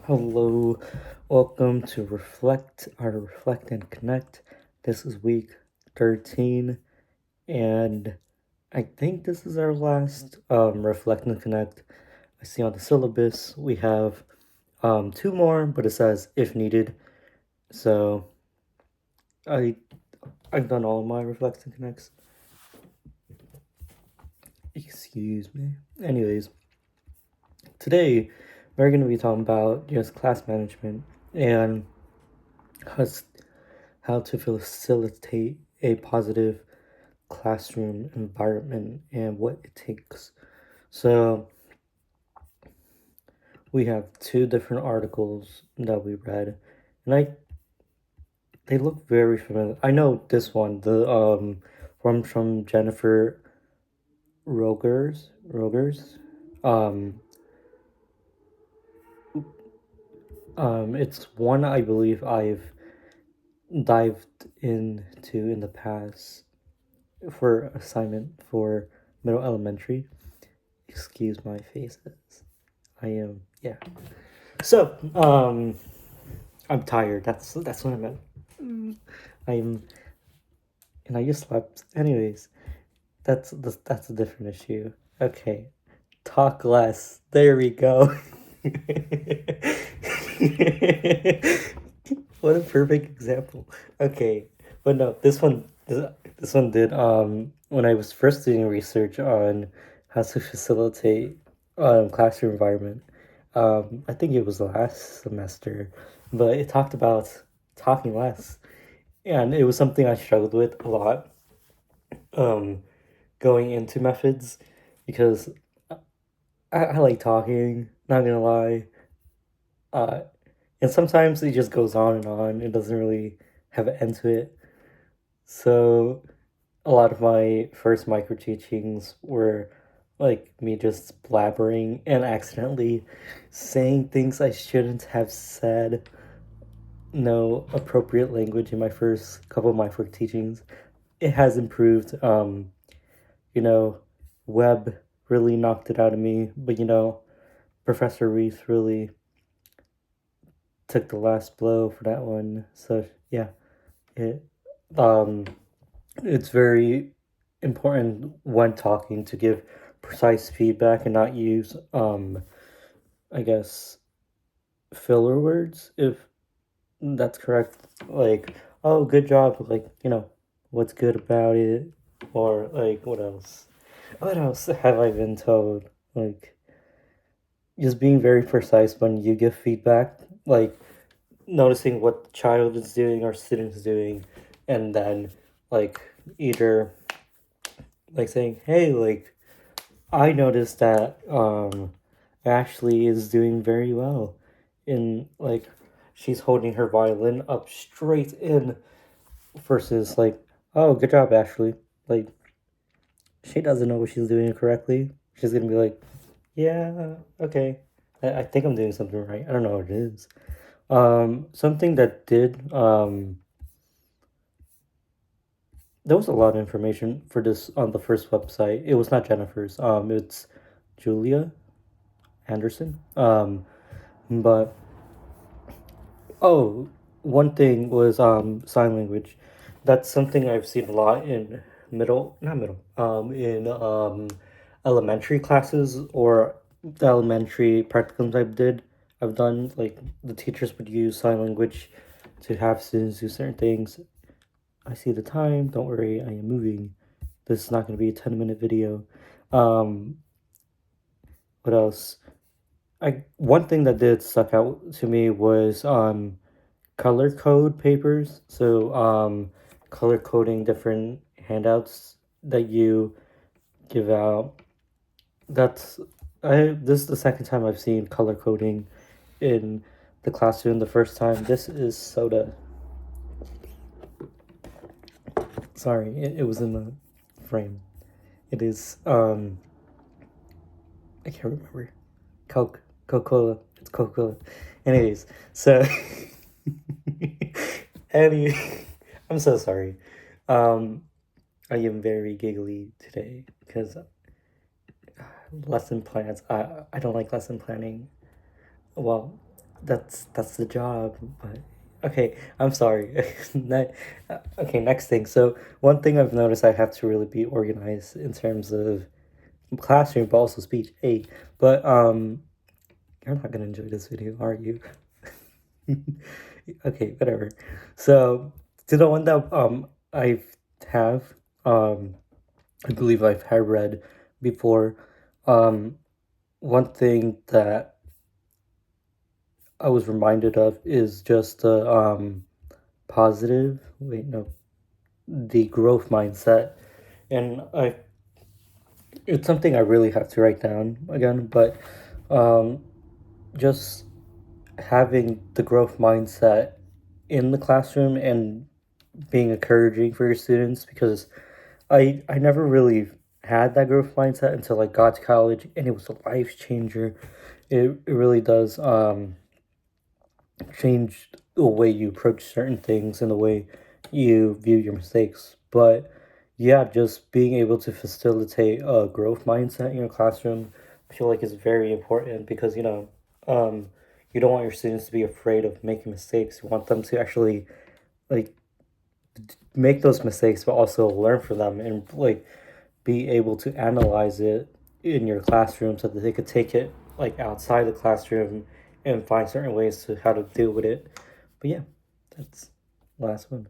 Hello, welcome to Reflect and Connect. This is week 13, and I think this is our last Reflect and Connect. I see on the syllabus we have two more, but it says if needed. So I I've done all my Reflect and Connects. Excuse me. Anyways, today we're going to be talking about just class management and how how to facilitate a positive classroom environment and what it takes. So, we have two different articles that we read, and they look very familiar. I know this one, the from Jennifer Rogers. Um it's one I believe I've dived into in the past for assignment for middle elementary. Excuse my faces. I am, yeah. So, I'm tired. That's what I meant. I'm and I just slept. Anyways, that's a different issue. Okay, talk less. There we go. What a perfect example. Okay, but no, this one did when I was first doing research on how to facilitate classroom environment. I think it was last semester, but it talked about talking less, and it was something I struggled with a lot. Um, Going into methods because I like talking. Not gonna lie, uh, and sometimes it just goes on and on. It doesn't really have an end to it. So a lot of my first micro teachings were like me just blabbering and accidentally saying things I shouldn't have said. No appropriate language in my first couple of micro teachings. It has improved. You know, Webb really knocked it out of me, but Professor Reese really took the last blow for that one. So yeah, it um it's very important when talking to give precise feedback and not use I guess filler words, if that's correct. Like, oh, good job, like, what's good about it, or like what else have I been told, like just being very precise when you give feedback, like noticing what the child is doing or student is doing, and then like either like saying, hey, like I noticed that Ashley is doing very well in, like, she's holding her violin up straight in, versus like, oh, good job, Ashley. Like, she doesn't know what she's doing correctly. She's gonna be like, yeah, okay, I think I'm doing something right. I don't know what it is. Something that did there was a lot of information for this on the first website. It was not Jennifer's. It's Julia Anderson. But oh, one thing was sign language. That's something I've seen a lot in not middle, in elementary classes, or the elementary practicums I've done, like the teachers would use sign language to have students do certain things. I see the time. Don't worry, I am moving. This is not going to be a 10-minute video. Um, what else? One thing that did stuck out to me was color code papers. So color coding different handouts that you give out. That's I This is the second time I've seen color coding in the classroom. The first time, this is soda. Sorry, it was in the frame. It is I can't remember. Coca-Cola. It's Coca-Cola. Anyways, so any I'm so sorry. Um I am very giggly today because lesson plans. I don't like lesson planning. Well, that's the job. But okay, I'm sorry. Okay, next thing. So one thing I've noticed, I have to really be organized in terms of classroom, but also speech. Hey, but you're not gonna enjoy this video, are you? Okay, whatever. So to the one that I have I believe I've had read before. Um, One thing that I was reminded of is just the positive. Wait, no, the growth mindset, and I. It's something I really have to write down again, but um, just having the growth mindset in the classroom and being encouraging for your students, because I never really had that growth mindset until I got to college, and it was a life changer. It really does change the way you approach certain things and the way you view your mistakes. But yeah, just being able to facilitate a growth mindset in your classroom, I feel like is very important because um, you don't want your students to be afraid of making mistakes. You want them to actually like make those mistakes, but also learn from them and like be able to analyze it in your classroom so that they could take it like outside the classroom and find certain ways to how to deal with it. But yeah, that's the last one.